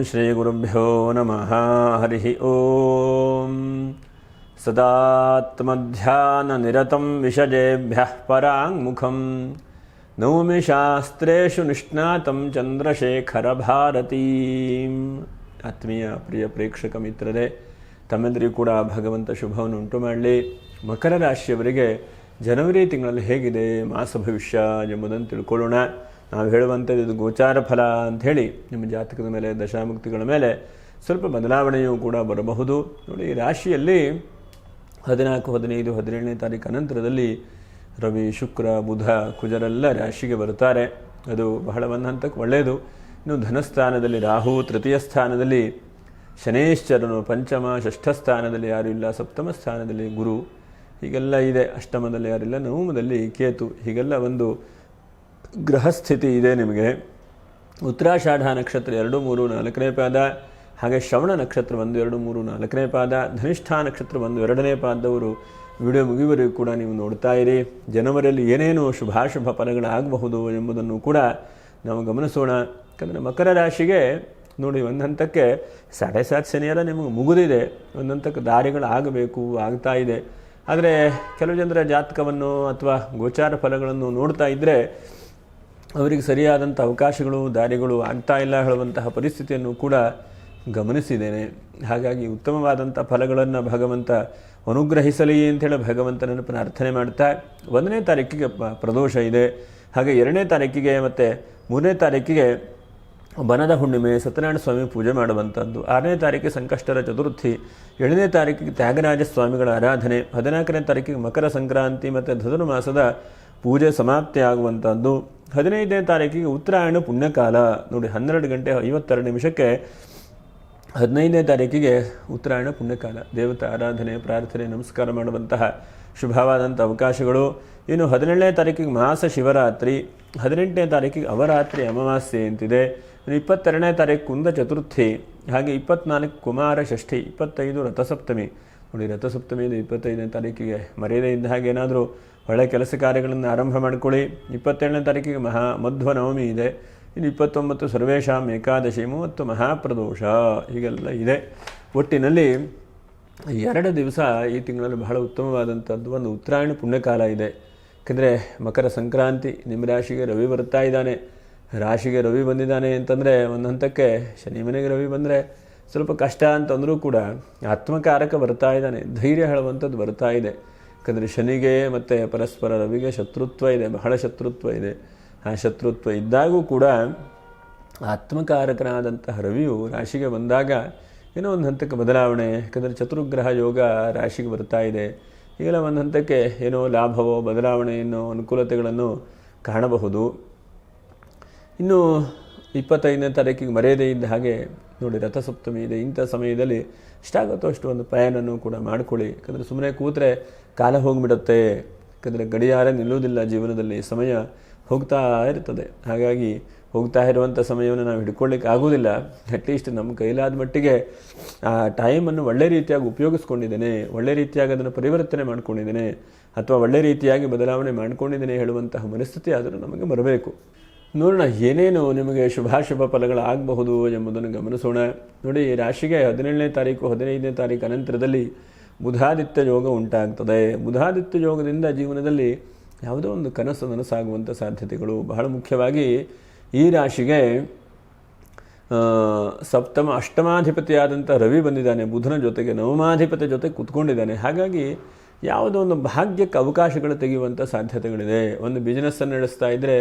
ಶ್ರೀಗುರುಭ್ಯೋ ನಮಃ. ಹರಿ ಓಂ. ಸದಾತ್ಮಧ್ಯಾನನಿರತಂ ವಿಷಜೇಭ್ಯಃ ಪರಾಂಗುಖಂ ನೌಮಿ ಶಾಸ್ತ್ರೇಷು ನಿಷ್ಣಾತಂ ಚಂದ್ರಶೇಖರ ಭಾರತೀಂ. ಆತ್ಮೀಯ ಪ್ರಿಯ ಪ್ರೇಕ್ಷಕ ಮಿತ್ರರೇ, ತಮ್ಮೆಲ್ಲರಿಗೂ ಕೂಡ ಭಗವಂತ ಶುಭವನ್ನು ಉಂಟು ಮಾಡಲಿ. ಮಕರ ರಾಶಿಯವರಿಗೆ ಜನವರಿ ತಿಂಗಳಲ್ಲಿ ಹೇಗಿದೆ ಮಾಸ ಭವಿಷ್ಯ ಎಂಬುದನ್ನು ತಿಳ್ಕೊಳ್ಳೋಣ. ನಾವು ಹೇಳುವಂಥದ್ದು ಇದು ಗೋಚಾರ ಫಲ ಅಂಥೇಳಿ ನಿಮ್ಮ ಜಾತಕದ ಮೇಲೆ ದಶಾಮುಕ್ತಿಗಳ ಮೇಲೆ ಸ್ವಲ್ಪ ಬದಲಾವಣೆಯೂ ಕೂಡ ಬರಬಹುದು. ನೋಡಿ, ಈ ರಾಶಿಯಲ್ಲಿ 14, 15, 17ನೇ ತಾರೀಕು ಅನಂತರದಲ್ಲಿ ರವಿ, ಶುಕ್ರ, ಬುಧ, ಕುಜರೆಲ್ಲ ರಾಶಿಗೆ ಬರ್ತಾರೆ. ಅದು ಬಹಳ ಒಂದು ಹಂತಕ್ಕೆ ಒಳ್ಳೆಯದು. ಇನ್ನು ಧನಸ್ಥಾನದಲ್ಲಿ ರಾಹು, ತೃತೀಯ ಸ್ಥಾನದಲ್ಲಿ ಶನೇಶ್ವರನು, ಪಂಚಮ ಷಷ್ಠ ಸ್ಥಾನದಲ್ಲಿ ಯಾರೂ ಇಲ್ಲ, ಸಪ್ತಮ ಸ್ಥಾನದಲ್ಲಿ ಗುರು, ಹೀಗೆಲ್ಲ ಇದೆ. ಅಷ್ಟಮದಲ್ಲಿ ಯಾರಿಲ್ಲ, ನವಮದಲ್ಲಿ ಕೇತು, ಹೀಗೆಲ್ಲ ಒಂದು ಗ್ರಹಸ್ಥಿತಿ ಇದೆ ನಿಮಗೆ. ಉತ್ತರಾಷಾಢ ನಕ್ಷತ್ರ 2, 3, 4ನೇ ಪಾದ, ಹಾಗೆ ಶ್ರವಣ ನಕ್ಷತ್ರ 1, 2, 3, 4ನೇ ಪಾದ, ಧನಿಷ್ಠಾ ನಕ್ಷತ್ರ 1, 2ನೇ ಪಾದದವರು ವಿಡಿಯೋ ಮುಗಿಯುವವರೆಗೂ ಕೂಡ ನೀವು ನೋಡ್ತಾ ಇರಿ. ಜನವರಿಯಲ್ಲಿ ಏನೇನು ಶುಭಾಶುಭ ಫಲಗಳಾಗಬಹುದು ಎಂಬುದನ್ನು ಕೂಡ ನಾವು ಗಮನಿಸೋಣ. ಯಾಕಂದರೆ ಮಕರ ರಾಶಿಗೆ ನೋಡಿ, ಒಂದು ಹಂತಕ್ಕೆ 7.5 ಶನಿಯರ ನಿಮಗೆ ಮುಗಿದಿದೆ, ಒಂದು ಹಂತಕ್ಕೆ ದಾರಿಗಳಾಗಬೇಕು, ಆಗ್ತಾ ಇದೆ. ಆದರೆ ಕೆಲವು ಜನರ ಜಾತಕವನ್ನು ಅಥವಾ ಗೋಚಾರ ಫಲಗಳನ್ನು ನೋಡ್ತಾ ಇದ್ದರೆ ಅವರಿಗೆ ಸರಿಯಾದಂಥ ಅವಕಾಶಗಳು, ದಾರಿಗಳು ಆಗ್ತಾ ಇಲ್ಲ ಹೇಳುವಂತಹ ಪರಿಸ್ಥಿತಿಯನ್ನು ಕೂಡ ಗಮನಿಸಿದ್ದೇನೆ. ಹಾಗಾಗಿ ಉತ್ತಮವಾದಂಥ ಫಲಗಳನ್ನು ಭಗವಂತ ಅನುಗ್ರಹಿಸಲಿ ಅಂಥೇಳಿ ಭಗವಂತನನ್ನು ಪ್ರಾರ್ಥನೆ ಮಾಡ್ತಾ, 1ನೇ ತಾರೀಕಿಗೆ ಪ್ರದೋಷ ಇದೆ. ಹಾಗೆ 2ನೇ ತಾರೀಕಿಗೆ ಮತ್ತು 3ನೇ ತಾರೀಕಿಗೆ ಬನದ ಹುಣ್ಣಿಮೆ, ಸತ್ಯನಾರಾಯಣ ಸ್ವಾಮಿ ಪೂಜೆ ಮಾಡುವಂಥದ್ದು. 6ನೇ ತಾರೀಕಿಗೆ ಸಂಕಷ್ಟರ ಚತುರ್ಥಿ, 7ನೇ ತಾರೀಕಿಗೆ ತ್ಯಾಗರಾಜ ಸ್ವಾಮಿಗಳ ಆರಾಧನೆ, 14ನೇ ತಾರೀಕಿಗೆ ಮಕರ ಸಂಕ್ರಾಂತಿ ಮತ್ತು ಧನುರ್ಮಾಸದ ಪೂಜೆ ಸಮಾಪ್ತಿ ಆಗುವಂಥದ್ದು. 15ನೇ ತಾರೀಕಿಗೆ ಉತ್ತರಾಯಣ ಪುಣ್ಯಕಾಲ. ನೋಡಿ, 12 ಗಂಟೆ 52 ನಿಮಿಷಕ್ಕೆ 15ನೇ ತಾರೀಕಿಗೆ ಉತ್ತರಾಯಣ ಪುಣ್ಯಕಾಲ. ದೇವತಾ ಆರಾಧನೆ, ಪ್ರಾರ್ಥನೆ, ನಮಸ್ಕಾರ ಮಾಡುವಂತಹ ಶುಭವಾದಂಥ ಅವಕಾಶಗಳು. ಇನ್ನು 17ನೇ ತಾರೀಕಿಗೆ ಮಾಸ ಶಿವರಾತ್ರಿ, 18ನೇ ತಾರೀಕಿಗೆ ಅವರಾತ್ರಿ ಅಮಾವಾಸ್ಯೆ ಅಂತಿದೆ. 22ನೇ ತಾರೀಕು ಕುಂದ ಚತುರ್ಥಿ, ಹಾಗೆ 24 ಕುಮಾರ ಷಷ್ಠಿ, 25 ರಥಸಪ್ತಮಿ. ನೋಡಿ, ರಥಸಪ್ತಮಿಯಿಂದ 25ನೇ ತಾರೀಕಿಗೆ ಮರ್ಯಾದೆ ಇದ್ದ ಹಾಗೆ ಏನಾದರೂ ಒಳ್ಳೆಯ ಕೆಲಸ ಕಾರ್ಯಗಳನ್ನು ಆರಂಭ ಮಾಡಿಕೊಳ್ಳಿ. 27ನೇ ತಾರೀಕಿಗೆ ಮಧ್ವ ನವಮಿ ಇದೆ. ಇನ್ನು 29 ಸರ್ವೇಶಾಂ ಏಕಾದಶಿ, 30 ಮಹಾಪ್ರದೋಷ, ಹೀಗೆಲ್ಲ ಇದೆ. ಒಟ್ಟಿನಲ್ಲಿ 2 ದಿವಸ ಈ ತಿಂಗಳಲ್ಲಿ ಬಹಳ ಉತ್ತಮವಾದಂಥದ್ದು ಒಂದು ಉತ್ತರಾಯಣ ಪುಣ್ಯಕಾಲ ಇದೆ. ಯಾಕೆಂದರೆ ಮಕರ ಸಂಕ್ರಾಂತಿ, ನಿಮ್ಮ ರಾಶಿಗೆ ರವಿ ಬರ್ತಾ ಇದ್ದಾನೆ. ರಾಶಿಗೆ ರವಿ ಬಂದಿದ್ದಾನೆ ಅಂತಂದರೆ ಒಂದು ಹಂತಕ್ಕೆ ಶನಿ ಮನೆಗೆ ರವಿ ಬಂದರೆ ಸ್ವಲ್ಪ ಕಷ್ಟ ಅಂತಂದರೂ ಕೂಡ ಆತ್ಮಕಾರಕ ಬರ್ತಾ ಇದ್ದಾನೆ, ಧೈರ್ಯ ಹೇಳುವಂಥದ್ದು ಬರ್ತಾ ಇದೆ. ಯಾಕಂದರೆ ಶನಿಗೆ ಮತ್ತು ಪರಸ್ಪರ ರವಿಗೆ ಶತ್ರುತ್ವ ಇದೆ, ಬಹಳ ಶತ್ರುತ್ವ ಇದೆ. ಆ ಶತ್ರುತ್ವ ಇದ್ದಾಗೂ ಕೂಡ ಆತ್ಮಕಾರಕನಾದಂತಹ ರವಿಯು ರಾಶಿಗೆ ಬಂದಾಗ ಏನೋ ಒಂದು ಹಂತಕ್ಕೆ ಬದಲಾವಣೆ. ಯಾಕಂದರೆ ಚತುರ್ಗ್ರಹ ಯೋಗ ರಾಶಿಗೆ ಬರ್ತಾ ಇದೆ. ಈಗೆಲ್ಲ ಒಂದು ಹಂತಕ್ಕೆ ಏನೋ ಲಾಭವೋ, ಬದಲಾವಣೆಯನ್ನು, ಅನುಕೂಲತೆಗಳನ್ನು ಕಾಣಬಹುದು. ಇನ್ನು 25ನೇ ತಾರೀಕಿಗೆ ಮರ್ಯಾದೆ ಇದ್ದ ಹಾಗೆ ನೋಡಿ, ರಥಸಪ್ತಮಿ ಇದೆ. ಇಂಥ ಸಮಯದಲ್ಲಿ ಎಷ್ಟಾಗುತ್ತೋ ಅಷ್ಟು ಒಂದು ಪ್ರಯಾಣನೂ ಕೂಡ ಮಾಡಿಕೊಳ್ಳಿ. ಯಾಕಂದರೆ ಸುಮ್ಮನೆ ಕೂತ್ರೆ ಕಾಲ ಹೋಗಿಬಿಡುತ್ತೆ. ಯಾಕಂದರೆ ಗಡಿಯಾರ ನಿಲ್ಲುವುದಿಲ್ಲ ಜೀವನದಲ್ಲಿ, ಸಮಯ ಹೋಗ್ತಾ ಇರ್ತದೆ. ಹಾಗಾಗಿ ಹೋಗ್ತಾ ಇರುವಂಥ ಸಮಯವನ್ನು ನಾವು ಹಿಡ್ಕೊಳ್ಳಿಕ್ಕೆ ಆಗೋದಿಲ್ಲ. ಅಟ್ಲೀಸ್ಟ್ ನಮ್ಮ ಕೈಲಾದ ಮಟ್ಟಿಗೆ ಆ ಟೈಮನ್ನು ಒಳ್ಳೆ ರೀತಿಯಾಗಿ ಉಪಯೋಗಿಸ್ಕೊಂಡಿದ್ದೇನೆ, ಒಳ್ಳೆ ರೀತಿಯಾಗಿ ಅದನ್ನು ಪರಿವರ್ತನೆ ಮಾಡ್ಕೊಂಡಿದ್ದೇನೆ, ಅಥವಾ ಒಳ್ಳೆ ರೀತಿಯಾಗಿ ಬದಲಾವಣೆ ಮಾಡ್ಕೊಂಡಿದ್ದೇನೆ ಹೇಳುವಂತಹ ಮನಸ್ಥಿತಿ ಆದರೂ ನಮಗೆ ಬರಬೇಕು. ನೋಡೋಣ ಏನೇನು ನಿಮಗೆ ಶುಭಾಶುಭ ಫಲಗಳಾಗಬಹುದು ಎಂಬುದನ್ನು ಗಮನಿಸೋಣ. ನೋಡಿ, ರಾಶಿಗೆ 17ನೇ ತಾರೀಕು 15ನೇ ತಾರೀಕು ಅನಂತರದಲ್ಲಿ ಬುಧಾದಿತ್ಯ ಯೋಗ ಉಂಟಾಗ್ತದೆ. ಬುಧಾದಿತ್ಯ ಯೋಗದಿಂದ ಜೀವನದಲ್ಲಿ ಯಾವುದೋ ಒಂದು ಕನಸು ನನಸಾಗುವಂಥ ಸಾಧ್ಯತೆಗಳು. ಬಹಳ ಮುಖ್ಯವಾಗಿ ಈ ರಾಶಿಗೆ ಸಪ್ತಮ ಅಷ್ಟಮಾಧಿಪತಿಯಾದಂಥ ರವಿ ಬಂದಿದ್ದಾನೆ, ಬುಧನ ಜೊತೆಗೆ ನವಮಾಧಿಪತಿ ಜೊತೆ ಕೂತ್ಕೊಂಡಿದ್ದಾನೆ. ಹಾಗಾಗಿ ಯಾವುದೋ ಒಂದು ಭಾಗ್ಯಕ್ಕೆ ಅವಕಾಶಗಳು ತೆಗೆಯುವಂಥ ಸಾಧ್ಯತೆಗಳಿದೆ. ಒಂದು ಬಿಸ್ನೆಸ್ಸನ್ನು ನಡೆಸ್ತಾ ಇದ್ದರೆ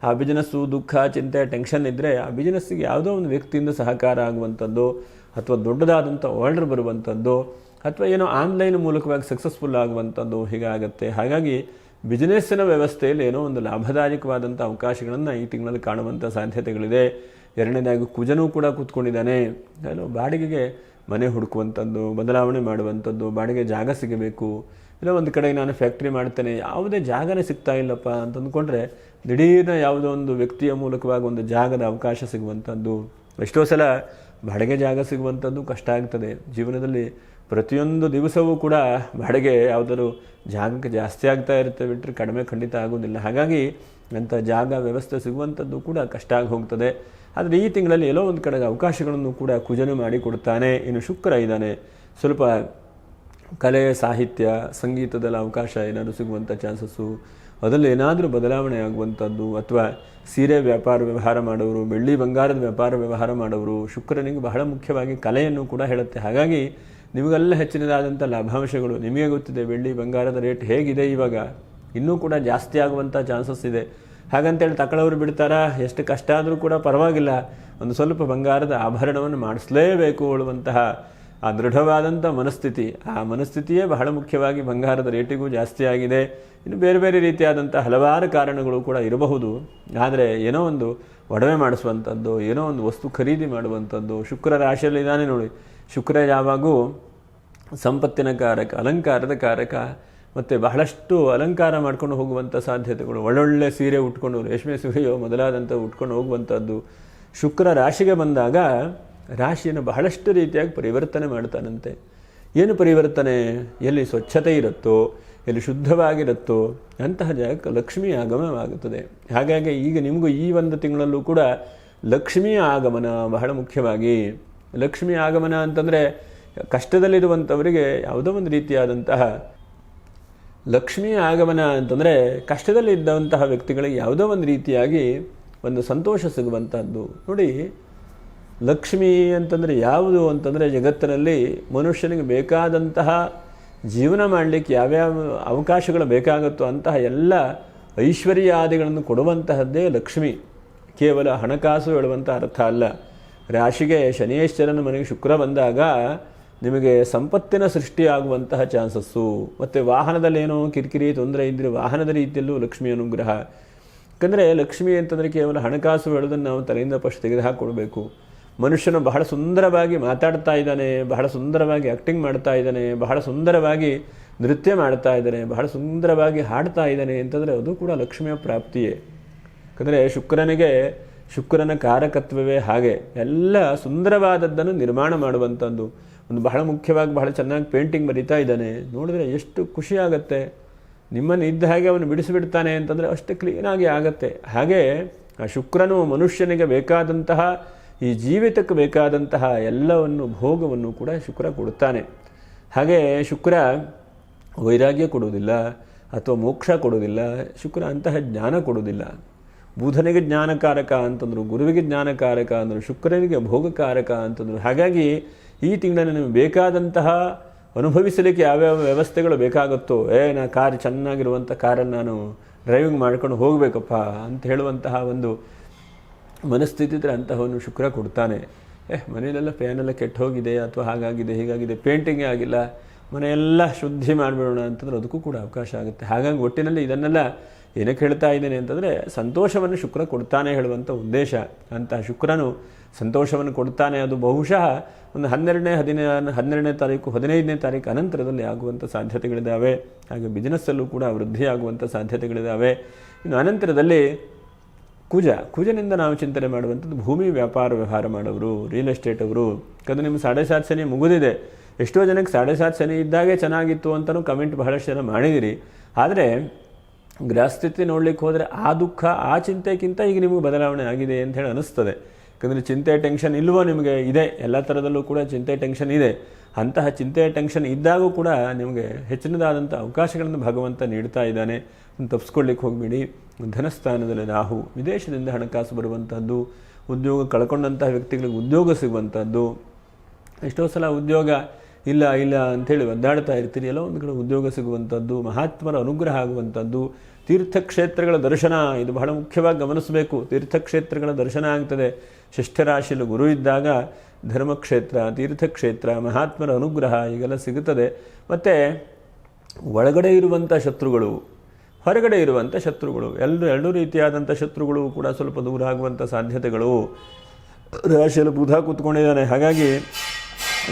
ಆ ಬಿಸ್ನೆಸ್ಸು ದುಃಖ, ಚಿಂತೆ, ಟೆನ್ಷನ್ ಇದ್ದರೆ ಆ ಬಿಸ್ನೆಸ್ಸಿಗೆ ಯಾವುದೋ ಒಂದು ವ್ಯಕ್ತಿಯಿಂದ ಸಹಕಾರ ಆಗುವಂಥದ್ದು, ಅಥವಾ ದೊಡ್ಡದಾದಂಥ ಆರ್ಡರ್ ಬರುವಂಥದ್ದು, ಅಥವಾ ಏನೋ ಆನ್ಲೈನ್ ಮೂಲಕವಾಗಿ ಸಕ್ಸಸ್ಫುಲ್ ಆಗುವಂಥದ್ದು ಹೀಗಾಗತ್ತೆ. ಹಾಗಾಗಿ ಬಿಸ್ನೆಸ್ಸಿನ ವ್ಯವಸ್ಥೆಯಲ್ಲಿ ಏನೋ ಒಂದು ಲಾಭದಾಯಕವಾದಂಥ ಅವಕಾಶಗಳನ್ನು ಈ ತಿಂಗಳಲ್ಲಿ ಕಾಣುವಂಥ ಸಾಧ್ಯತೆಗಳಿದೆ. 2ನೇದಾಗಿ ಕುಜನೂ ಕೂಡ ಕೂತ್ಕೊಂಡಿದ್ದಾನೆ. ಏನೋ ಬಾಡಿಗೆಗೆ ಮನೆ ಹುಡುಕುವಂಥದ್ದು, ಬದಲಾವಣೆ ಮಾಡುವಂಥದ್ದು, ಬಾಡಿಗೆ ಜಾಗ ಸಿಗಬೇಕು, ಇಲ್ಲ ಒಂದು ಕಡೆ ನಾನು ಫ್ಯಾಕ್ಟ್ರಿ ಮಾಡ್ತೇನೆ, ಯಾವುದೇ ಜಾಗನೇ ಸಿಗ್ತಾ ಇಲ್ಲಪ್ಪ ಅಂತ ಅಂದ್ಕೊಂಡ್ರೆ ದಿಢೀರ್ನ ಯಾವುದೋ ಒಂದು ವ್ಯಕ್ತಿಯ ಮೂಲಕವಾಗಿ ಒಂದು ಜಾಗದ ಅವಕಾಶ ಸಿಗುವಂಥದ್ದು. ಎಷ್ಟೋ ಸಲ ಬಾಡಿಗೆ ಜಾಗ ಸಿಗುವಂಥದ್ದು ಕಷ್ಟ ಆಗ್ತದೆ. ಜೀವನದಲ್ಲಿ ಪ್ರತಿಯೊಂದು ದಿವಸವೂ ಕೂಡ ಬಾಡಿಗೆ ಯಾವುದಾದ್ರು ಜಾಗಕ್ಕೆ ಜಾಸ್ತಿ ಆಗ್ತಾ ಇರುತ್ತೆ ಬಿಟ್ಟರೆ ಕಡಿಮೆ ಖಂಡಿತ ಆಗೋದಿಲ್ಲ. ಹಾಗಾಗಿ ಅಂಥ ಜಾಗ ವ್ಯವಸ್ಥೆ ಸಿಗುವಂಥದ್ದು ಕೂಡ ಕಷ್ಟ ಆಗಿ ಹೋಗ್ತದೆ. ಆದರೆ ಈ ತಿಂಗಳಲ್ಲಿ ಎಲ್ಲೋ ಒಂದು ಕಡೆಗೆ ಅವಕಾಶಗಳನ್ನು ಕೂಡ ಕುಜನು ಮಾಡಿಕೊಡ್ತಾನೆ. ಇನ್ನು ಶುಕ್ರ ಇದ್ದಾನೆ, ಸ್ವಲ್ಪ ಕಲೆ, ಸಾಹಿತ್ಯ, ಸಂಗೀತದಲ್ಲಿ ಅವಕಾಶ ಏನಾದರೂ ಸಿಗುವಂಥ ಚಾನ್ಸಸ್ಸು, ಅದರಲ್ಲಿ ಏನಾದರೂ ಬದಲಾವಣೆ ಆಗುವಂಥದ್ದು, ಅಥವಾ ಸೀರೆ ವ್ಯಾಪಾರ ವ್ಯವಹಾರ ಮಾಡೋರು, ಬೆಳ್ಳಿ ಬಂಗಾರದ ವ್ಯಾಪಾರ ವ್ಯವಹಾರ ಮಾಡೋರು, ಶುಕ್ರನಿಗೆ ಬಹಳ ಮುಖ್ಯವಾಗಿ ಕಲೆಯನ್ನು ಕೂಡ ಹೇಳುತ್ತೆ. ಹಾಗಾಗಿ ನಿಮಗೆಲ್ಲ ಹೆಚ್ಚಿನದಾದಂಥ ಲಾಭಾಂಶಗಳು. ನಿಮಗೆ ಗೊತ್ತಿದೆ ಬೆಳ್ಳಿ ಬಂಗಾರದ ರೇಟ್ ಹೇಗಿದೆ, ಇವಾಗ ಇನ್ನೂ ಕೂಡ ಜಾಸ್ತಿ ಆಗುವಂಥ ಚಾನ್ಸಸ್ ಇದೆ. ಹಾಗಂತೇಳಿ ತಗೊಳ್ಳೋರು ಬಿಡ್ತಾರಾ? ಎಷ್ಟು ಕಷ್ಟ ಆದರೂ ಕೂಡ ಪರವಾಗಿಲ್ಲ, ಒಂದು ಸ್ವಲ್ಪ ಬಂಗಾರದ ಆಭರಣವನ್ನು ಮಾಡಿಸಲೇಬೇಕು ಹೇಳುವಂತಹ ಆ ದೃಢವಾದಂಥ ಮನಸ್ಥಿತಿ, ಆ ಮನಸ್ಥಿತಿಯೇ ಬಹಳ ಮುಖ್ಯವಾಗಿ ಬಂಗಾರದ ರೇಟಿಗೂ ಜಾಸ್ತಿ ಆಗಿದೆ. ಇನ್ನು ಬೇರೆ ಬೇರೆ ರೀತಿಯಾದಂಥ ಹಲವಾರು ಕಾರಣಗಳು ಕೂಡ ಇರಬಹುದು. ಆದರೆ ಏನೋ ಒಂದು ಒಡವೆ ಮಾಡಿಸುವಂಥದ್ದು, ಏನೋ ಒಂದು ವಸ್ತು ಖರೀದಿ ಮಾಡುವಂಥದ್ದು. ಶುಕ್ರ ರಾಶಿಯಲ್ಲಿ ಇದ್ದಾನೆ ನೋಡಿ. ಶುಕ್ರ ಯಾವಾಗೂ ಸಂಪತ್ತಿನ ಕಾರಕ, ಅಲಂಕಾರದ ಕಾರಕ, ಮತ್ತು ಬಹಳಷ್ಟು ಅಲಂಕಾರ ಮಾಡ್ಕೊಂಡು ಹೋಗುವಂಥ ಸಾಧ್ಯತೆಗಳು. ಒಳ್ಳೊಳ್ಳೆ ಸೀರೆ ಉಟ್ಕೊಂಡು, ರೇಷ್ಮೆ ಸೀರೆಯೋ ಮೊದಲಾದಂಥ ಉಟ್ಕೊಂಡು ಹೋಗುವಂಥದ್ದು. ಶುಕ್ರ ರಾಶಿಗೆ ಬಂದಾಗ ರಾಶಿಯನ್ನು ಬಹಳಷ್ಟು ರೀತಿಯಾಗಿ ಪರಿವರ್ತನೆ ಮಾಡ್ತಾನಂತೆ. ಏನು ಪರಿವರ್ತನೆ? ಎಲ್ಲಿ ಸ್ವಚ್ಛತೆ ಇರುತ್ತೋ, ಎಲ್ಲಿ ಶುದ್ಧವಾಗಿರುತ್ತೋ ಅಂತಹ ಜಾಗಕ್ಕೆ ಲಕ್ಷ್ಮೀ ಆಗಮನವಾಗುತ್ತದೆ. ಹಾಗಾಗಿ ಈಗ ನಿಮಗೂ ಈ ಒಂದು ತಿಂಗಳಲ್ಲೂ ಕೂಡ ಲಕ್ಷ್ಮಿಯ ಆಗಮನ ಬಹಳ ಮುಖ್ಯವಾಗಿ. ಲಕ್ಷ್ಮೀ ಆಗಮನ ಅಂತಂದರೆ ಕಷ್ಟದಲ್ಲಿರುವಂಥವರಿಗೆ ಯಾವುದೋ ಒಂದು ರೀತಿಯಾದಂತಹ ಲಕ್ಷ್ಮಿಯ ಆಗಮನ ಅಂತಂದರೆ ಕಷ್ಟದಲ್ಲಿದ್ದಂತಹ ವ್ಯಕ್ತಿಗಳಿಗೆ ಯಾವುದೋ ಒಂದು ರೀತಿಯಾಗಿ ಒಂದು ಸಂತೋಷ ಸಿಗುವಂಥದ್ದು. ನೋಡಿ, ಲಕ್ಷ್ಮಿ ಅಂತಂದರೆ ಯಾವುದು ಅಂತಂದರೆ ಜಗತ್ತಿನಲ್ಲಿ ಮನುಷ್ಯನಿಗೆ ಬೇಕಾದಂತಹ ಜೀವನ ಮಾಡಲಿಕ್ಕೆ ಯಾವ್ಯಾವ ಅವಕಾಶಗಳು ಬೇಕಾಗುತ್ತೋ ಅಂತಹ ಎಲ್ಲ ಐಶ್ವರ್ಯಾದಿಗಳನ್ನು ಕೊಡುವಂತಹದ್ದೇ ಲಕ್ಷ್ಮಿ. ಕೇವಲ ಹಣಕಾಸು ಹೇಳುವಂಥ ಅರ್ಥ ಅಲ್ಲ. ರಾಶಿಗೆ ಶನೀಶ್ವರನ ಮನೆಗೆ ಶುಕ್ರ ಬಂದಾಗ ನಿಮಗೆ ಸಂಪತ್ತಿನ ಸೃಷ್ಟಿಯಾಗುವಂತಹ ಚಾನ್ಸಸ್ಸು. ಮತ್ತು ವಾಹನದಲ್ಲಿ ಏನೋ ಕಿರಿಕಿರಿ ತೊಂದರೆ ಇದ್ದರೆ ವಾಹನದ ರೀತಿಯಲ್ಲೂ ಲಕ್ಷ್ಮಿ ಅನುಗ್ರಹ. ಯಾಕಂದರೆ ಲಕ್ಷ್ಮಿ ಅಂತಂದರೆ ಕೇವಲ ಹಣಕಾಸು ಹೇಳೋದನ್ನು ನಾವು ತಲೆಯಿಂದ ಫಸ್ಟ್ ತೆಗೆದುಹಾಕ್ಕೊಡ್ಬೇಕು. ಮನುಷ್ಯನು ಬಹಳ ಸುಂದರವಾಗಿ ಮಾತಾಡ್ತಾ ಇದ್ದಾನೆ, ಬಹಳ ಸುಂದರವಾಗಿ ಆ್ಯಕ್ಟಿಂಗ್ ಮಾಡ್ತಾ ಇದ್ದಾನೆ, ಬಹಳ ಸುಂದರವಾಗಿ ನೃತ್ಯ ಮಾಡ್ತಾ ಇದ್ದಾನೆ, ಬಹಳ ಸುಂದರವಾಗಿ ಹಾಡ್ತಾ ಇದ್ದಾನೆ ಅಂತಂದರೆ ಅದು ಕೂಡ ಲಕ್ಷ್ಮಿಯ ಪ್ರಾಪ್ತಿಯೇ. ಯಾಕಂದರೆ ಶುಕ್ರನ ಕಾರಕತ್ವವೇ ಹಾಗೆ. ಎಲ್ಲ ಸುಂದರವಾದದ್ದನ್ನು ನಿರ್ಮಾಣ ಮಾಡುವಂಥದ್ದು. ಒಂದು ಬಹಳ ಮುಖ್ಯವಾಗಿ ಬಹಳ ಚೆನ್ನಾಗಿ ಪೇಂಟಿಂಗ್ ಬರೀತಾ ಇದ್ದಾನೆ, ನೋಡಿದ್ರೆ ಎಷ್ಟು ಖುಷಿ ಆಗುತ್ತೆ. ನಿಮ್ಮನ್ನು ಇದ್ದ ಹಾಗೆ ಅವನು ಬಿಡಿಸಿಬಿಡ್ತಾನೆ ಅಂತಂದರೆ ಅಷ್ಟು ಕ್ಲೀನಾಗಿ ಆಗತ್ತೆ. ಹಾಗೆ ಆ ಶುಕ್ರನು ಮನುಷ್ಯನಿಗೆ ಬೇಕಾದಂತಹ, ಈ ಜೀವಿತಕ್ಕೆ ಬೇಕಾದಂತಹ ಎಲ್ಲವನ್ನು ಭೋಗವನ್ನು ಕೂಡ ಶುಕ್ರ ಕೊಡುತ್ತಾನೆ. ಹಾಗೆ ಶುಕ್ರ ವೈರಾಗ್ಯ ಕೊಡುವುದಿಲ್ಲ ಅಥವಾ ಮೋಕ್ಷ ಕೊಡುವುದಿಲ್ಲ. ಶುಕ್ರ ಅಂತಹ ಜ್ಞಾನ ಕೊಡುವುದಿಲ್ಲ. ಬುಧನಿಗೆ ಜ್ಞಾನಕಾರಕ ಅಂತಂದರು, ಗುರುವಿಗೆ ಜ್ಞಾನಕಾರಕ ಅಂದರು, ಶುಕ್ರನಿಗೆ ಭೋಗಕಾರಕ ಅಂತಂದರು. ಹಾಗಾಗಿ ಈ ತಿಂಗಳಲ್ಲಿ ನಿಮಗೆ ಬೇಕಾದಂತಹ ಅನುಭವಿಸಲಿಕ್ಕೆ ಯಾವ್ಯಾವ ವ್ಯವಸ್ಥೆಗಳು ಬೇಕಾಗುತ್ತೋ, ನಾ ಕಾರ್ ಚೆನ್ನಾಗಿರುವಂಥ ಕಾರನ್ನು ನಾನು ಡ್ರೈವಿಂಗ್ ಮಾಡ್ಕೊಂಡು ಹೋಗಬೇಕಪ್ಪ ಅಂತ ಹೇಳುವಂತಹ ಒಂದು ಮನಸ್ಥಿತಿ ಇದ್ದರೆ ಅಂತಹವನ್ನು ಶುಕ್ರ ಕೊಡ್ತಾನೆ. ಮನೆಯಲ್ಲೆಲ್ಲ ಫ್ಯಾನೆಲ್ಲ ಕೆಟ್ಟು ಹೋಗಿದೆ ಅಥವಾ ಹಾಗಾಗಿದೆ ಹೀಗಾಗಿದೆ, ಪೇಂಟಿಂಗೇ ಆಗಿಲ್ಲ, ಮನೆಯೆಲ್ಲ ಶುದ್ಧಿ ಮಾಡಿಬಿಡೋಣ ಅಂತಂದ್ರೆ ಅದಕ್ಕೂ ಕೂಡ ಅವಕಾಶ ಆಗುತ್ತೆ. ಹಾಗಾಗಿ ಒಟ್ಟಿನಲ್ಲಿ ಇದನ್ನೆಲ್ಲ ಏನಕ್ಕೆ ಹೇಳ್ತಾ ಇದ್ದೇನೆ ಅಂತಂದರೆ ಸಂತೋಷವನ್ನು ಶುಕ್ರ ಕೊಡ್ತಾನೆ ಹೇಳುವಂಥ ಉದ್ದೇಶ. ಅಂತಹ ಶುಕ್ರನು ಸಂತೋಷವನ್ನು ಕೊಡ್ತಾನೆ. ಅದು ಬಹುಶಃ ಒಂದು 12ನೇ ತಾರೀಕು 15ನೇ ತಾರೀಕು ಅನಂತರದಲ್ಲಿ ಆಗುವಂಥ ಸಾಧ್ಯತೆಗಳಿದ್ದಾವೆ. ಹಾಗೆ ಬಿಸ್ನೆಸ್ಸಲ್ಲೂ ಕೂಡ ವೃದ್ಧಿಯಾಗುವಂಥ ಸಾಧ್ಯತೆಗಳಿದ್ದಾವೆ. ಇನ್ನು ಅನಂತರದಲ್ಲಿ ಕುಜನಿಂದ ನಾವು ಚಿಂತನೆ ಮಾಡುವಂಥದ್ದು ಭೂಮಿ ವ್ಯಾಪಾರ ವ್ಯವಹಾರ ಮಾಡೋರು, ರಿಯಲ್ ಎಸ್ಟೇಟ್ ಅವರು. ಯಾಕಂದರೆ ನಿಮ್ಮ 7.5 ಶನಿ ಮುಗಿದಿದೆ. ಎಷ್ಟೋ ಜನಕ್ಕೆ 7.5 ಶನಿ ಇದ್ದಾಗೆ ಚೆನ್ನಾಗಿತ್ತು ಅಂತಲೂ ಕಮೆಂಟ್ ಬಹಳಷ್ಟು ಜನ ಮಾಡಿದಿರಿ. ಆದರೆ ಗ್ರಹಸ್ಥಿತಿ ನೋಡ್ಲಿಕ್ಕೆ ಹೋದರೆ ಆ ದುಃಖ, ಆ ಚಿಂತೆಗಿಂತ ಈಗ ನಿಮಗೆ ಬದಲಾವಣೆ ಆಗಿದೆ ಅಂತ ಹೇಳಿ ಅನಿಸ್ತದೆ. ಯಾಕಂದರೆ ಚಿಂತೆ ಟೆನ್ಷನ್ ಇಲ್ವೋ ನಿಮಗೆ? ಇದೆ, ಎಲ್ಲ ಥರದಲ್ಲೂ ಕೂಡ ಚಿಂತೆ ಟೆನ್ಷನ್ ಇದೆ. ಅಂತಹ ಚಿಂತೆ ಟೆನ್ಷನ್ ಇದ್ದಾಗೂ ಕೂಡ ನಿಮಗೆ ಹೆಚ್ಚಿನದಾದಂಥ ಅವಕಾಶಗಳನ್ನು ಭಗವಂತ ನೀಡ್ತಾ ಇದ್ದಾನೆ. ತಪ್ಪಿಸ್ಕೊಳ್ಳಿಕ್ಕೆ ಹೋಗಬೇಡಿ. ಧನಸ್ಥಾನದಲ್ಲಿ ರಾಹು, ವಿದೇಶದಿಂದ ಹಣಕಾಸು ಬರುವಂಥದ್ದು, ಉದ್ಯೋಗ ಕಳ್ಕೊಂಡಂತಹ ವ್ಯಕ್ತಿಗಳಿಗೆ ಉದ್ಯೋಗ ಸಿಗುವಂಥದ್ದು. ಎಷ್ಟೋ ಸಲ ಉದ್ಯೋಗ ಇಲ್ಲ ಅಂಥೇಳಿ ಒದ್ದಾಡ್ತಾ ಇರ್ತೀರಿ, ಎಲ್ಲ ಒಂದು ಕಡೆ ಉದ್ಯೋಗ ಸಿಗುವಂಥದ್ದು, ಮಹಾತ್ಮರ ಅನುಗ್ರಹ ಆಗುವಂಥದ್ದು. ತೀರ್ಥಕ್ಷೇತ್ರಗಳ ದರ್ಶನ, ಇದು ಬಹಳ ಮುಖ್ಯವಾಗಿ ಗಮನಿಸಬೇಕು. ತೀರ್ಥಕ್ಷೇತ್ರಗಳ ದರ್ಶನ ಆಗ್ತದೆ. ಷಷ್ಠರಾಶಿಯಲ್ಲಿ ಗುರು ಇದ್ದಾಗ ಧರ್ಮಕ್ಷೇತ್ರ, ತೀರ್ಥಕ್ಷೇತ್ರ, ಮಹಾತ್ಮರ ಅನುಗ್ರಹ ಈಗೆಲ್ಲ ಸಿಗುತ್ತದೆ. ಮತ್ತು ಒಳಗಡೆ ಇರುವಂಥ ಶತ್ರುಗಳು, ಹೊರಗಡೆ ಇರುವಂಥ ಶತ್ರುಗಳು, ಎರಡೂ ರೀತಿಯಾದಂಥ ಶತ್ರುಗಳು ಕೂಡ ಸ್ವಲ್ಪ ದೂರ ಆಗುವಂಥ ಸಾಧ್ಯತೆಗಳು. ರಾಶಿಯಲ್ಲಿ ಬುಧ ಕೂತ್ಕೊಂಡಿದ್ದಾನೆ. ಹಾಗಾಗಿ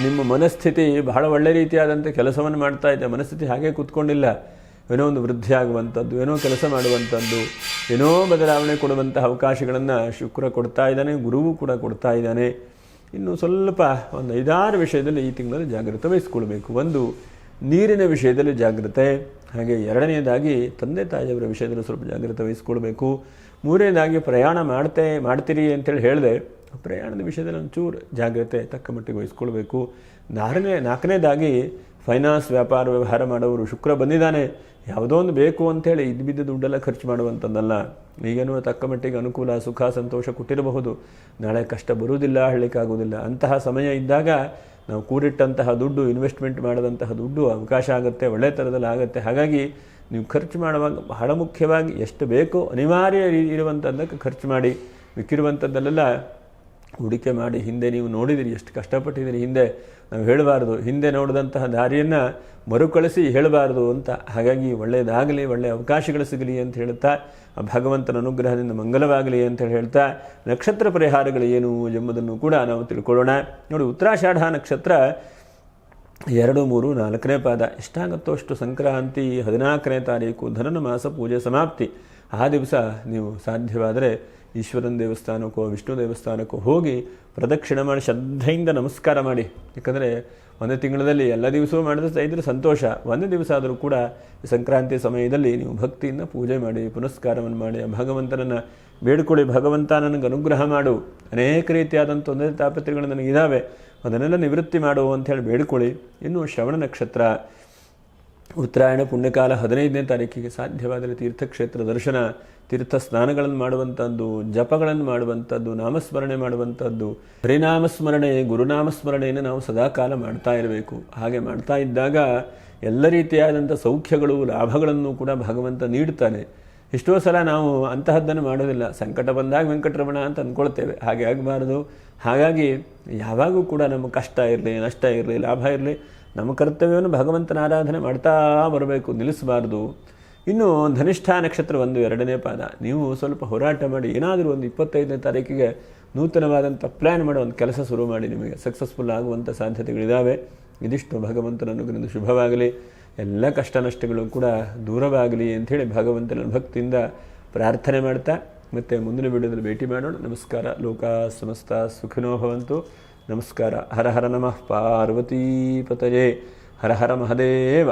ನಿಮ್ಮ ಮನಸ್ಥಿತಿ ಬಹಳ ಒಳ್ಳೆ ರೀತಿಯಾದಂಥ ಕೆಲಸವನ್ನು ಮಾಡ್ತಾ ಇದೆ. ಮನಸ್ಥಿತಿ ಹಾಗೆ ಕೂತ್ಕೊಂಡಿಲ್ಲ. ಏನೋ ಒಂದು ವೃದ್ಧಿ ಆಗುವಂಥದ್ದು, ಏನೋ ಕೆಲಸ ಮಾಡುವಂಥದ್ದು, ಏನೋ ಬದಲಾವಣೆ ಕೊಡುವಂಥ ಅವಕಾಶಗಳನ್ನು ಶುಕ್ರ ಕೊಡ್ತಾ ಇದ್ದಾನೆ, ಗುರುವು ಕೂಡ ಕೊಡ್ತಾ ಇದ್ದಾನೆ. ಇನ್ನು ಸ್ವಲ್ಪ ಒಂದು 5-6 ವಿಷಯದಲ್ಲಿ ಈ ತಿಂಗಳಲ್ಲಿ ಜಾಗ್ರತೆ ವಹಿಸ್ಕೊಳ್ಬೇಕು. ಒಂದು, ನೀರಿನ ವಿಷಯದಲ್ಲಿ ಜಾಗ್ರತೆ. ಹಾಗೆ ಎರಡನೆಯದಾಗಿ ತಂದೆ ತಾಯಿಯವರ ವಿಷಯದಲ್ಲಿ ಸ್ವಲ್ಪ ಜಾಗ್ರತೆ ವಹಿಸ್ಕೊಳ್ಬೇಕು. ಮೂರನೇದಾಗಿ ಪ್ರಯಾಣ ಮಾಡ್ತೀರಿ ಅಂತೇಳಿ ಹೇಳಿದೆ, ಪ್ರಯಾಣದ ವಿಷಯದಲ್ಲಿ ಒಂಚೂರು ಜಾಗ್ರತೆ ತಕ್ಕ ಮಟ್ಟಿಗೆ ವಹಿಸ್ಕೊಳ್ಬೇಕು. ನಾಲ್ಕನೇದಾಗಿ ಫೈನಾನ್ಸ್ ವ್ಯಾಪಾರ ವ್ಯವಹಾರ ಮಾಡೋರು ಶುಕ್ರ ಬಂದಿದ್ದಾನೆ, ಯಾವುದೋ ಒಂದು ಬೇಕು ಅಂಥೇಳಿ ಬಿದ್ದ ದುಡ್ಡೆಲ್ಲ ಖರ್ಚು ಮಾಡುವಂಥದ್ದಲ್ಲ. ಈಗೇನೋ ತಕ್ಕ ಮಟ್ಟಿಗೆ ಅನುಕೂಲ ಸುಖ ಸಂತೋಷ ಕೊಟ್ಟಿರಬಹುದು, ನಾಳೆ ಕಷ್ಟ ಬರುವುದಿಲ್ಲ, ಹೇಳಲಿಕ್ಕಾಗೋದಿಲ್ಲ. ಅಂತಹ ಸಮಯ ಇದ್ದಾಗ ನಾವು ಕೂಡಿಟ್ಟಂತಹ ದುಡ್ಡು, ಇನ್ವೆಸ್ಟ್ಮೆಂಟ್ ಮಾಡಿದಂತಹ ದುಡ್ಡು ಅವಕಾಶ ಆಗುತ್ತೆ, ಒಳ್ಳೆ ಥರದಲ್ಲಿ ಆಗುತ್ತೆ. ಹಾಗಾಗಿ ನೀವು ಖರ್ಚು ಮಾಡುವಾಗ ಬಹಳ ಮುಖ್ಯವಾಗಿ ಎಷ್ಟು ಬೇಕೋ ಅನಿವಾರ್ಯ ಇರುವಂಥದ್ದಕ್ಕೆ ಖರ್ಚು ಮಾಡಿ, ಮಿಕ್ಕಿರುವಂಥದ್ದಲ್ಲೆಲ್ಲ ಹೂಡಿಕೆ ಮಾಡಿ. ಹಿಂದೆ ನೀವು ನೋಡಿದಿರಿ ಎಷ್ಟು ಕಷ್ಟಪಟ್ಟಿದ್ದೀರಿ, ಹಿಂದೆ ನಾವು ಹೇಳಬಾರ್ದು, ಹಿಂದೆ ನೋಡಿದಂತಹ ದಾರಿಯನ್ನು ಮರುಕಳಿಸಿ ಹೇಳಬಾರ್ದು ಅಂತ. ಹಾಗಾಗಿ ಒಳ್ಳೆಯದಾಗಲಿ, ಒಳ್ಳೆಯ ಅವಕಾಶಗಳು ಸಿಗಲಿ ಅಂತ ಹೇಳ್ತಾ, ಭಗವಂತನ ಅನುಗ್ರಹದಿಂದ ಮಂಗಲವಾಗಲಿ ಅಂತ ಹೇಳ್ತಾ, ನಕ್ಷತ್ರ ಪರಿಹಾರಗಳು ಏನು ಎಂಬುದನ್ನು ಕೂಡ ನಾವು ತಿಳ್ಕೊಳ್ಳೋಣ. ನೋಡಿ, ಉತ್ತರಾಷಾಢ ನಕ್ಷತ್ರ 2, 3, 4ನೇ ಪಾದ ಎಷ್ಟಾಗುತ್ತೋ ಅಷ್ಟು ಸಂಕ್ರಾಂತಿ 14ನೇ ತಾರೀಕು ಧನುನ ಮಾಸ ಪೂಜೆ ಸಮಾಪ್ತಿ. ಆ ದಿವಸ ನೀವು ಸಾಧ್ಯವಾದರೆ ಈಶ್ವರನ ದೇವಸ್ಥಾನಕ್ಕೋ ವಿಷ್ಣು ದೇವಸ್ಥಾನಕ್ಕೋ ಹೋಗಿ ಪ್ರದಕ್ಷಿಣೆ ಮಾಡಿ ಶ್ರದ್ಧೆಯಿಂದ ನಮಸ್ಕಾರ ಮಾಡಿ. ಯಾಕಂದರೆ ಒಂದು ತಿಂಗಳಲ್ಲಿ ಎಲ್ಲ ದಿವಸವೂ ಮಾಡಿದ್ರೆ ಇದ್ರೆ ಸಂತೋಷ, ಒಂದು ದಿವಸ ಆದರೂ ಕೂಡ ಸಂಕ್ರಾಂತಿ ಸಮಯದಲ್ಲಿ ನೀವು ಭಕ್ತಿಯಿಂದ ಪೂಜೆ ಮಾಡಿ, ಪುನಸ್ಕಾರವನ್ನು ಮಾಡಿ, ಭಗವಂತನನ್ನು ಬೇಡ್ಕೊಳ್ಳಿ. ಭಗವಂತ ನನಗೆ ಅನುಗ್ರಹ ಮಾಡು, ಅನೇಕ ರೀತಿಯಾದಂಥ ತೊಂದರೆ ತಾಪತ್ರೆಗಳು ನನಗಿದ್ದಾವೆ, ಅದನ್ನೆಲ್ಲ ನಿವೃತ್ತಿ ಮಾಡು ಅಂಥೇಳಿ ಬೇಡ್ಕೊಳ್ಳಿ. ಇನ್ನು ಶ್ರವಣ ನಕ್ಷತ್ರ ಉತ್ತರಾಯಣ ಪುಣ್ಯಕಾಲ 15ನೇ ತಾರೀಕಿಗೆ ಸಾಧ್ಯವಾದರೆ ತೀರ್ಥಕ್ಷೇತ್ರ ದರ್ಶನ, ತೀರ್ಥ ಸ್ನಾನಗಳನ್ನು ಮಾಡುವಂಥದ್ದು, ಜಪಗಳನ್ನು ಮಾಡುವಂಥದ್ದು, ನಾಮಸ್ಮರಣೆ ಮಾಡುವಂಥದ್ದು, ಹರಿನಾಮಸ್ಮರಣೆ ಗುರುನಾಮಸ್ಮರಣೆಯನ್ನು ನಾವು ಸದಾಕಾಲ ಮಾಡ್ತಾ ಇರಬೇಕು. ಹಾಗೆ ಮಾಡ್ತಾ ಇದ್ದಾಗ ಎಲ್ಲ ರೀತಿಯಾದಂಥ ಸೌಖ್ಯಗಳು ಲಾಭಗಳನ್ನು ಕೂಡ ಭಗವಂತ ನೀಡ್ತಾನೆ. ಎಷ್ಟೋ ಸಲ ನಾವು ಅಂತಹದ್ದನ್ನು ಮಾಡೋದಿಲ್ಲ, ಸಂಕಟ ಬಂದಾಗ ವೆಂಕಟರಮಣ ಅಂತ ಅಂದ್ಕೊಳ್ತೇವೆ. ಹಾಗೆ ಆಗಬಾರ್ದು. ಹಾಗಾಗಿ ಯಾವಾಗೂ ಕೂಡ ನಮ್ಮ ಕಷ್ಟ ಇರಲಿ, ನಷ್ಟ ಇರಲಿ, ಲಾಭ ಇರಲಿ, ನಮ್ಮ ಕರ್ತವ್ಯವನ್ನು ಭಗವಂತನ ಆರಾಧನೆ ಮಾಡ್ತಾ ಬರಬೇಕು, ನಿಲ್ಲಿಸಬಾರ್ದು. ಇನ್ನು ಧನಿಷ್ಠ ನಕ್ಷತ್ರ 1, 2ನೇ ಪಾದ ನೀವು ಸ್ವಲ್ಪ ಹೋರಾಟ ಮಾಡಿ, ಏನಾದರೂ ಒಂದು 25ನೇ ತಾರೀಕಿಗೆ ನೂತನವಾದಂಥ ಪ್ಲ್ಯಾನ್ ಮಾಡೋ ಒಂದು ಕೆಲಸ ಶುರು ಮಾಡಿ, ನಿಮಗೆ ಸಕ್ಸಸ್ಫುಲ್ ಆಗುವಂಥ ಸಾಧ್ಯತೆಗಳಿದ್ದಾವೆ. ಇದಿಷ್ಟು ಭಗವಂತನ ಅನುಗ್ರಹದಿಂದ ಶುಭವಾಗಲಿ, ಎಲ್ಲ ಕಷ್ಟ ನಷ್ಟಗಳು ಕೂಡ ದೂರವಾಗಲಿ ಅಂಥೇಳಿ ಭಗವಂತನ ಭಕ್ತಿಯಿಂದ ಪ್ರಾರ್ಥನೆ ಮಾಡ್ತಾ ಮತ್ತು ಮುಂದಿನ ವಿಡಿಯೋದಲ್ಲಿ ಭೇಟಿ ಮಾಡೋಣ. ನಮಸ್ಕಾರ. ಲೋಕ ಸಮಸ್ತ ಸುಖಿನೋ ಭವಂತು. ನಮಸ್ಕಾರ. ಹರ ಹರ ನಮಃ ಪಾರ್ವತೀಪತಯೇ. ಹರ ಹರ ಮಹದೇವ.